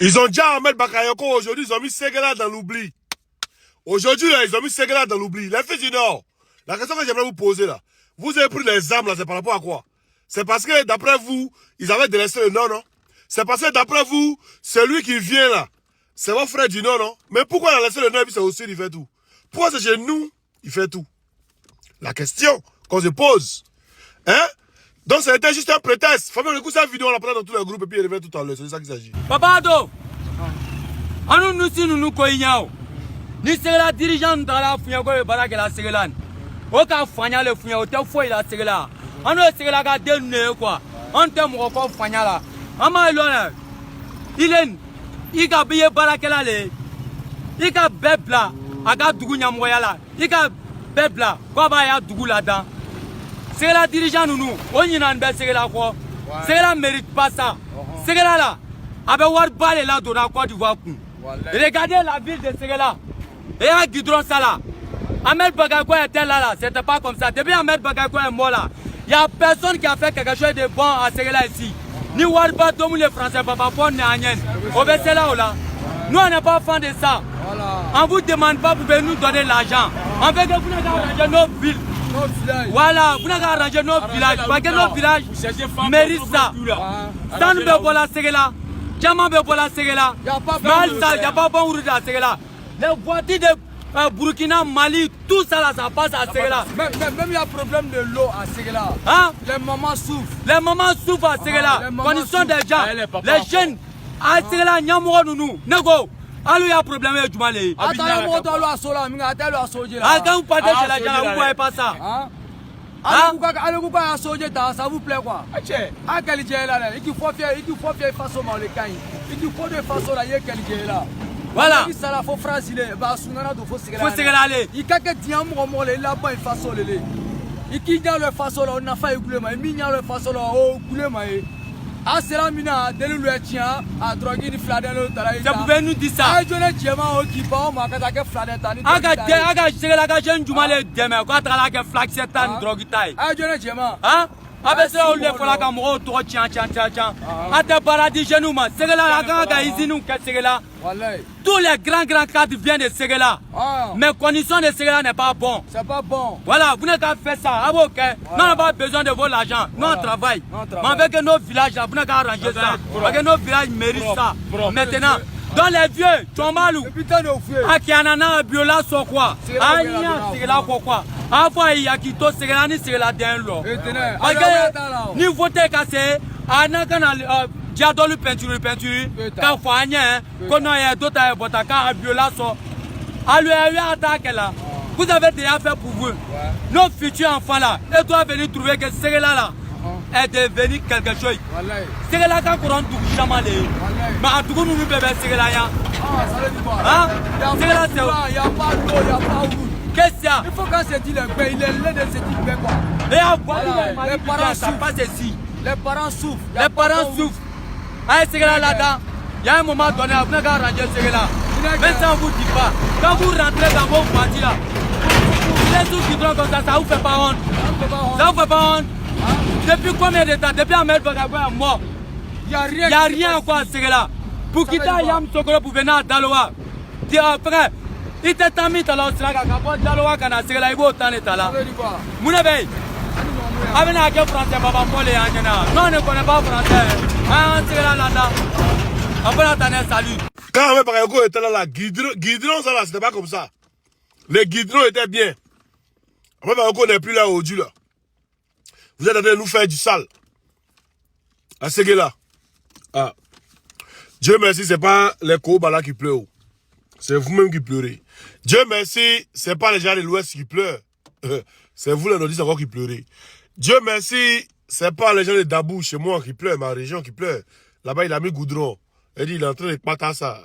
Ils ont déjà Ahmed Bakayoko aujourd'hui, ils ont mis Ségala dans l'oubli. Aujourd'hui, ils ont mis Ségala dans l'oubli. Les fils du Nord, la question que j'aimerais vous poser là, vous avez pris les armes là, c'est par rapport à quoi? C'est parce que d'après vous, ils avaient délaissé le Nord, non? C'est parce que d'après vous, celui qui vient là, c'est votre frère du Nord, non? Mais pourquoi il a laissé le Nord et puis c'est aussi il fait tout? Pourquoi c'est chez nous, il fait tout? La question qu'on se pose. Hein? Donc c'était juste un prétexte. Faut bien écouter cette vidéo, on la prend dans tous les groupes et puis il revient tout à l'heure. C'est ça qu'il s'agit. Papa Ado, nous si nous koignao. Ni c'est la dirigeante dans la fouille ko bara que la Séguélan. O ka fanya le fouille o te foi la Séguéla. Anu Séguéla ka denné quoi. On te mo ko fanya la. Ama lona. Ilen ika biye bara que la le. Ika bebla aga dugu nyamoya la. Ika bebla ko ba ya dugu la dan. Séguéla dirigeant nous. On y nan be Séguéla quoi. Séguéla mérite pas ça. Séguéla là. Avec Warba là dans la Côte d'Ivoire. Regardez la ville de Séguéla. Et à Guidron ça là. Ahmed Bakayoko était là, c'était pas comme ça. Depuis Ahmed Bakayoko est mort là, il n'y a personne qui a fait quelque chose de bon à Séguéla ici. Ni Warba, tous les Français, Papa Pon, ni Agnen. Au là ou là. Nous on n'est pas fan de ça. On ne vous demande pas pour nous donner l'argent. On veut que vous n'avez arrangé nos villes. Voilà, vous n'avez arrangé nos villages. Parce que nos villages méritent ça. Ça nous veut pour la Séguéla. Diamant veut pour la Séguéla. Il n'y a pas bon route à Séguéla. Les voitures de Burkina, Mali, tout ça là, ça passe à Séguéla. Même il y a problème de l'eau à Séguéla. Hein? Les mamans souffrent. Les mamans souffrent à Séguéla. Condition des gens. Les jeunes à Séguéla, Nyamoro Nounou, Nego. Alors il y a problème avec Djumale. Attends, le mot dans l'eau à Sola, mais attends l'eau à Soja. Ah, quand vous partez chez la gens, vous ne voyez pas ça. Allez, vous à Soja, ça vous plaît quoi? Ah, quel est là? Il faut faire façon dans les cailles. Il faut de façon là, il y a quel est là. Voilà. Il faut frasiler, bah Sunana faut Séguéla aller. Il y a quelqu'un qui a un là-bas une façon là. Il qui a le façon là, on a fait écouler, mais il y a le façon là, oh couler mais. Ah c'est là mina, dès le tien, à droguer du fladin le travail. Ça pouvait nous dire ça. Ah je ne tiens pas au qui part, mais quand tu as fladin tani. Aga Séguéla ga jeune Djumale demain, quand tu as la flaque c'est un drogue taille. Ah je ne tiens pas. Hein? Avec ça, on lui fait la caméra, toi, tiens. À tes paradis chez nous, Séguéla, la grande ici, nous, Séguéla. Tous les grands cadres viennent de Séguéla. Mais les conditions de Séguéla n'est pas bon. C'est pas bon. Voilà, vous n'avez qu'à faire ça. Ah, ok. Nous n'avons pas besoin de votre argent. Nous, on travaille. Mais avec nos villages, vous n'avez qu'à arranger ça. Parce que nos villages méritent ça. Maintenant, dans les vieux, Tchombalou, Akianana, Biola, Sokwa, Anya, Séguéla, quoi. Avant, il y a qui t'ose Séguéla, ni Séguéla d'un lot. Parce que, ni voter cassé, Anakana, Diadolu peinture, quand Fanya, qu'on a d'autres à Botaka, Biola, so. À lui, attaque là. Vous avez déjà fait pour vous. Nos futurs enfants là, et toi venir trouver que Séguéla là est devenu quelque chose. Séguéla quand on rentre tout chamalé. Mais en tout cas, nous bébés Séguéla. Hein? Séguéla c'est où? Il n'y a pas d'eau, il n'y a pas d'eau. Qu'est-ce qu'il y a? Il faut qu'on se dise le pain, il est laid de se dire quoi. Et à voir les parents ça passe ici. Les parents souffrent. Les parents souffrent. Allez, Séguéla là-dedans. Il y a un moment donné, vous n'avez qu'à ranger Séguéla. Mais ça ne vous dit pas. Quand vous rentrez dans vos parties là, les sous qui drôlent comme ça, ça vous fait pas honte. Ça vous fait pas honte. Depuis combien de temps? Depuis Ahmed Bakayoko est mort. Il n'y a rien quoi à Séguéla. Pour quitter Yam Sokolo pour venir à Daloa. Frère, il t'a mis à l'Australie, quand Daloa quand Séguéla, il va autant d'être là. Mounébé, avec un français, papa Paul et Angena. Non, on ne connaît pas français. Ah, Séguéla là-dedans. On peut l'entendre, salut. Quand Ahmed Bakayoko était là, Guidron, ça là, c'était pas comme ça. Les Guidrons étaient bien. Ahmed Bakayoko n'est plus là aujourd'hui là. Vous êtes en train de nous faire du sale. À Séguéla. Ah. Dieu merci, c'est pas les Kobala qui pleurent. C'est vous-même qui pleurez. Dieu merci, c'est pas les gens de l'Ouest qui pleurent. C'est vous les nordistes encore qui pleurez. Dieu merci, c'est pas les gens de Dabou chez moi qui pleurent, ma région qui pleure. Là-bas, il a mis Goudron. Il dit, il est en train de pater ça.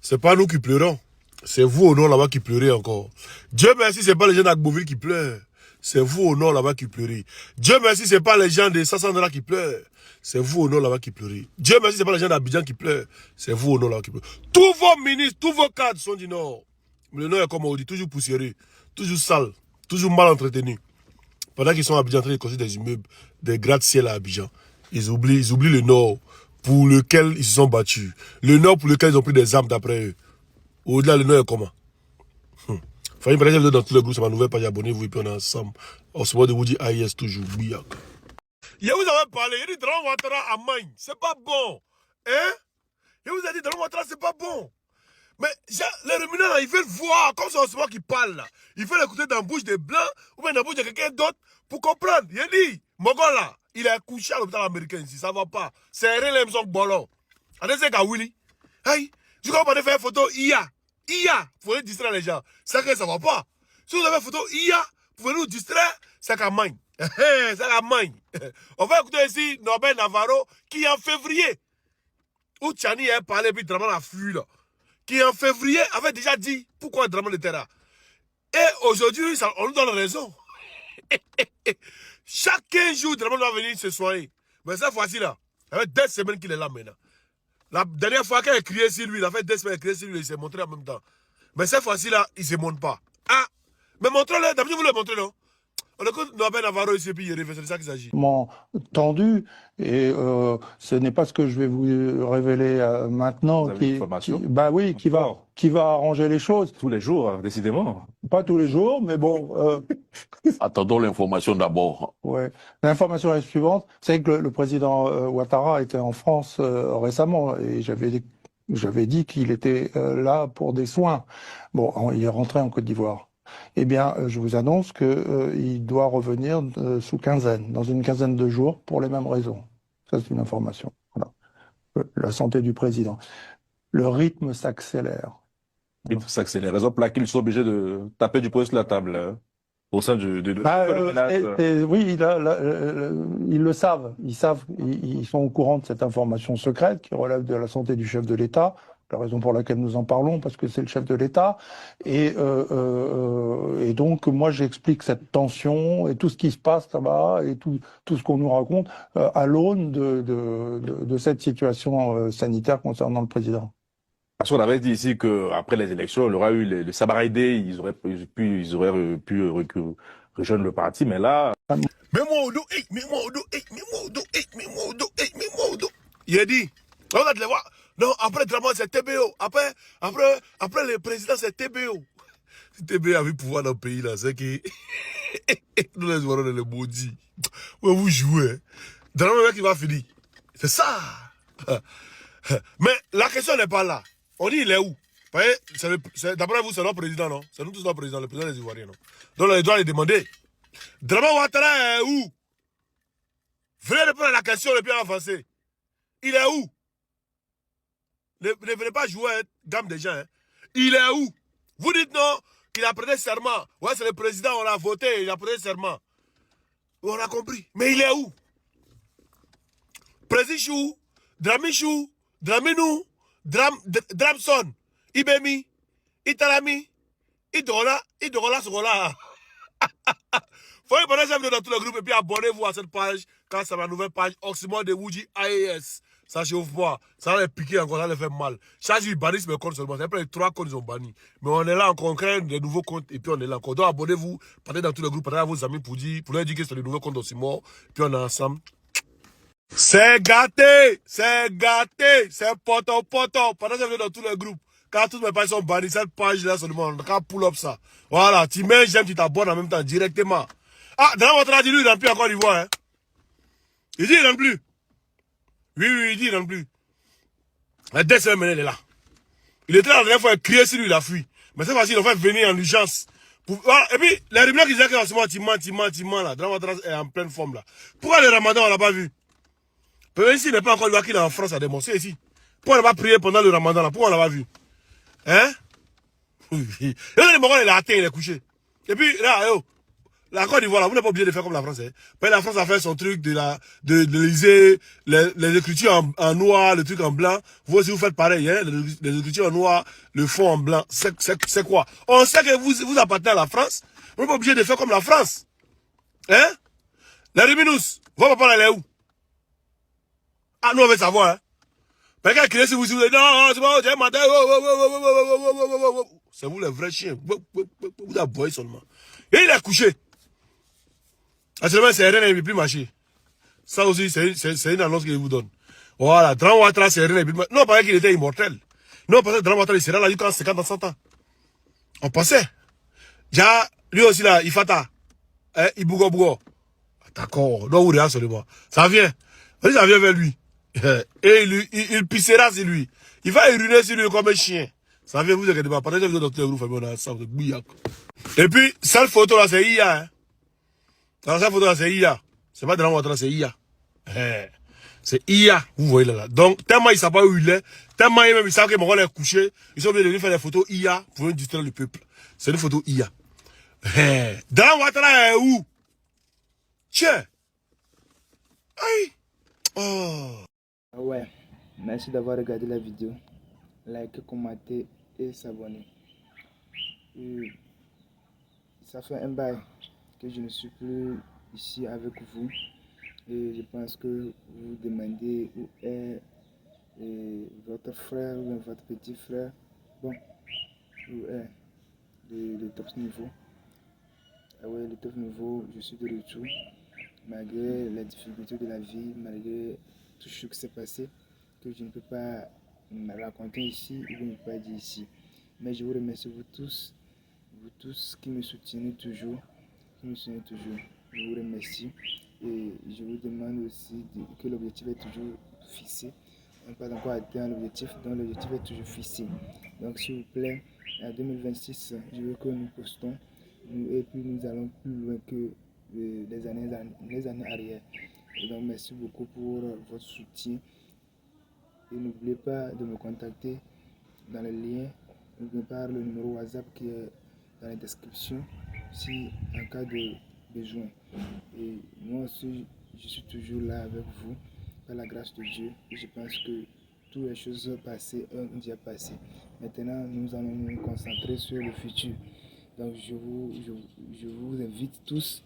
C'est pas nous qui pleurons. C'est vous au nord là-bas qui pleurez encore. Dieu merci, c'est pas les gens d'Agboville qui pleurent. C'est vous au nord là-bas qui pleurez. Dieu merci, c'est pas les gens de Sassandra qui pleurent. C'est vous au nord là-bas qui pleurez. Dieu merci, c'est pas les gens d'Abidjan qui pleurent. C'est vous au nord là-bas qui pleurent. Tous vos ministres, tous vos cadres sont du nord. Mais le nord est comme on dit, toujours poussiéreux, toujours sale, toujours mal entretenu. Pendant qu'ils sont à Abidjan en train de construire des immeubles, des gratte-ciel à Abidjan. Ils oublient le nord. pour lequel ils se sont battus. Le Nord pour lequel ils ont pris des armes d'après eux. Au-delà, le Nord est comment? Fanny, par exemple, dans tout le groupe, c'est ma nouvelle page, abonnez-vous et puis on est ensemble. On se voit de vous dire AIS toujours. Bouillac. Il vous avez parlé, il dit Draman Ouattara à Magne, c'est pas bon. Hein? Il vous a dit Draman Ouattara, c'est pas bon. Mais les ruminants, ils veulent voir, comme c'est Osman qui parle là. Ils veulent écouter dans la bouche des Blancs ou bien dans la bouche de quelqu'un d'autre pour comprendre. Il dit, Mogol là, il est couché à l'hôpital américain ici, ça va pas. C'est rien, les son bolon. Attends, c'est qu'à Willy. Hey, tu comprends pas faire une photo IA. IA, vous pouvez distraire les gens. C'est que ça va pas. Si vous avez une photo IA, vous pouvez nous distraire, c'est qu'à Magne. C'est qu'à Magne. On va écouter ici Norbert Navarro qui en février, où Tchani a parlé, puis Draman a fui là. Qui en février avait déjà dit pourquoi Draman était là. Et aujourd'hui, on nous donne raison. Chaque 15 jours, Draman va venir se soigner. Mais cette fois-ci là, ça fait 2 semaines qu'il est là maintenant. La dernière fois qu'il a crié sur lui, il a fait 2 semaines qu'il a crié sur lui, il s'est montré en même temps. Mais cette fois-ci là, il ne se montre pas. Ah, mais montrez-le, d'habitude vous le montrez, non? On écoute Norbert Navarro ici, puis il revient, c'est de ça qu'il s'agit. Tendu, et ce n'est pas ce que je vais vous révéler maintenant, Vous avez une information bah oui, qui va arranger les choses. Tous les jours, décidément. Pas tous les jours, mais bon. Attendons l'information d'abord. Ouais. L'information est suivante, c'est que le président Ouattara était en France récemment, et j'avais dit qu'il était là pour des soins. Bon, il est rentré en Côte d'Ivoire. Eh bien, je vous annonce qu'il doit revenir sous quinzaine, dans une quinzaine de jours, pour les mêmes raisons. Ça, c'est une information. Voilà. La santé du président. Le rythme s'accélère. Il s'accélère. Raison pour laquelle ils sont obligés de taper du poing sur la table au sein de oui, ils le savent. Ils sont au courant de cette information secrète qui relève de la santé du chef de l'État. La raison pour laquelle nous en parlons, parce que c'est le chef de l'État. Et donc, moi, j'explique cette tension et tout ce qui se passe là-bas et tout ce qu'on nous raconte à l'aune de cette situation sanitaire concernant le président. Parce qu'on avait dit ici qu'après les élections, il y aura eu le Sabaraïdé, ils auraient pu rejoindre le parti, mais là... Mets-moi au dos, mets-moi au dos, mets-moi au dos. Il a dit, on va te le voir. Non, après Draman, c'est TBO. Après le président, c'est TBO. Si TBO avait pouvoir dans le pays, là, c'est que nous les voyons dans les maudits. Vous jouez. Draman, mec, il va finir. C'est ça. Mais la question n'est pas là. On dit, il est où? D'après vous, c'est notre président, non? C'est nous tous notre président, le président des Ivoiriens, non? Donc, on doit les demander. Draman Ouattara est où? Venez répondre à la question le plus avancé. Il est où? Ne venez pas jouer à gamme des gens. Hein. Il est où? Vous dites non, qu'il a prêté serment. Ouais, c'est le président, on l'a voté, il a prêté serment. On a compris. Mais il est où? Président Dramichou, Draminou, Dramson, Ibemi, Italami, Idola, Sogola. Faut que vous dans tout le groupe et puis abonnez-vous à cette page quand c'est ma nouvelle page Oxymore de Wuji AES. Ça chauffe pas, ça va les piquer encore, ça va les faire mal. Chaque jour, ils bannissent mes comptes seulement. C'est après les 3 comptes, ils ont banni. Mais on est là encore, on crée des nouveaux comptes et puis on est là encore. Donc abonnez-vous, partez dans tout le groupe, partez à vos amis pour leur dire que c'est le nouveau compte Oxymore. Puis on est ensemble. C'est gâté, c'est poto. Pendant que je viens dans tous les groupes, quand toutes mes pages sont bannies, cette page-là seulement, on va pull up ça. Voilà, tu mets j'aime, tu t'abonnes en même temps, directement. Ah, dans votre radio, lui, il rentre plus encore l'Ivoire, hein. Il dit, il rentre plus. Oui, il dit, il rentre plus. Mais 2 semaines, il est là. Il était là la dernière fois, il criait sur lui, il a fui. Mais cette fois-ci, il a fait venir en urgence. Voilà. Et puis, les rumeurs qui disaient qu'en ce moment, tu mens, là. Draman Ouattara est en pleine forme, là. Pourquoi le ramadan, on l'a pas vu? Peut-être ici, il n'est pas encore le qu'il est en France à démonstrer ici. Pourquoi on n'a pas prié pendant le ramadan, là? Pourquoi on l'a pas vu? Hein? Et là, le Mogol, il a atteint, il est couché. Et puis, là, la Côte d'Ivoire, vous n'êtes pas obligé de faire comme la France. Hein. La France a fait son truc de liser les écritures en noir, le truc en blanc. Vous aussi, vous faites pareil. Hein, les écritures en noir, le fond en blanc. C'est quoi? On sait que vous appartenez à la France. Vous n'êtes pas obligé de faire comme la France. Hein? Les Riminous, votre papa, elle est où? Ah, nous, on veut savoir. Hein. Quelqu'un qui si vous dites, non, c'est bon, j'ai matin. C'est vous les vrais chiens. Vous aboyez seulement. Et il est couché. Actuellement, c'est rien, il ne peut plus marcher. Ça aussi, c'est une annonce que je vous donne. Voilà, Dran Ouattara, c'est rien. Non, pas qu'il était immortel. Non, parce que Dran Ouattara, il serait là jusqu'à 50 ans, 100 ans. On pensait. Déjà, lui aussi là, il fata. Il bougo bougo. D'accord, donc vous seulement. Ça vient. Ça vient vers lui. Et il pissera sur lui. Il va uriner sur lui comme un chien. Ça vient, vous inquiétez pas. Pendant que vous êtes dans le groupe, on a ça, vous êtes bouillac. Et puis, cette photo là, c'est IA. Hein. Cette photo là, c'est IA. C'est pas Dran Ouattara, c'est IA. C'est IA, vous voyez là. Donc, tellement il savent pas où il est, tellement ils savent que mon rôle est couché, ils sont obligés de lui faire des photos IA pour distraire le peuple. C'est une photo IA. Dran Ouattara est où? Tiens. Aïe. Oh. Ouais, merci d'avoir regardé la vidéo. Likez, commenter et s'abonner. Ça fait un bail que je ne suis plus ici avec vous. Et je pense que vous vous demandez où est votre frère ou votre petit frère. Bon, où est le top niveau. Ah ouais, le top niveau, je suis de retour. Malgré les difficultés de la vie, malgré tout ce qui s'est passé, que je ne peux pas me raconter ici ou ne pas dire ici. Mais je vous remercie vous tous qui me soutenez toujours, Je vous remercie et je vous demande aussi que l'objectif est toujours fixé. On n'a pas encore atteint l'objectif, donc l'objectif est toujours fixé. Donc s'il vous plaît, en 2026, je veux que nous postons et puis nous allons plus loin que les années arrière. Et donc merci beaucoup pour votre soutien. Et n'oubliez pas de me contacter dans le lien, n'oubliez pas le numéro WhatsApp qui est dans la description si en cas de besoin. Et moi aussi, je suis toujours là avec vous, par la grâce de Dieu. Et je pense que toutes les choses passées ont déjà passé. Maintenant, nous allons nous concentrer sur le futur. Donc je vous invite tous,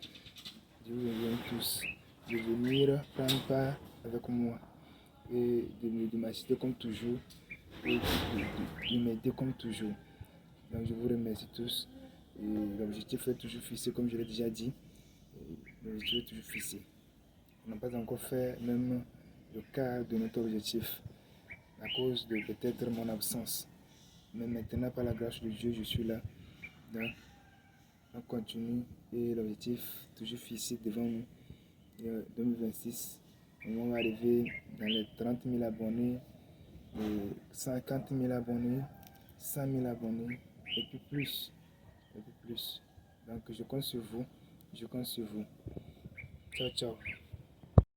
de venir prendre part avec moi et de m'assister comme toujours et de m'aider comme toujours. Donc je vous remercie tous. Et l'objectif est toujours fixé, comme je l'ai déjà dit. L'objectif est toujours fixé. On n'a pas encore fait même le quart de notre objectif à cause de peut-être mon absence. Mais maintenant, par la grâce de Dieu, je suis là. Donc, on continue et l'objectif toujours fixé devant nous. 2026, on va arriver dans les 30 000 abonnés, 50 000 abonnés, 100 000 abonnés et puis plus. Donc je compte sur vous. Ciao, ciao.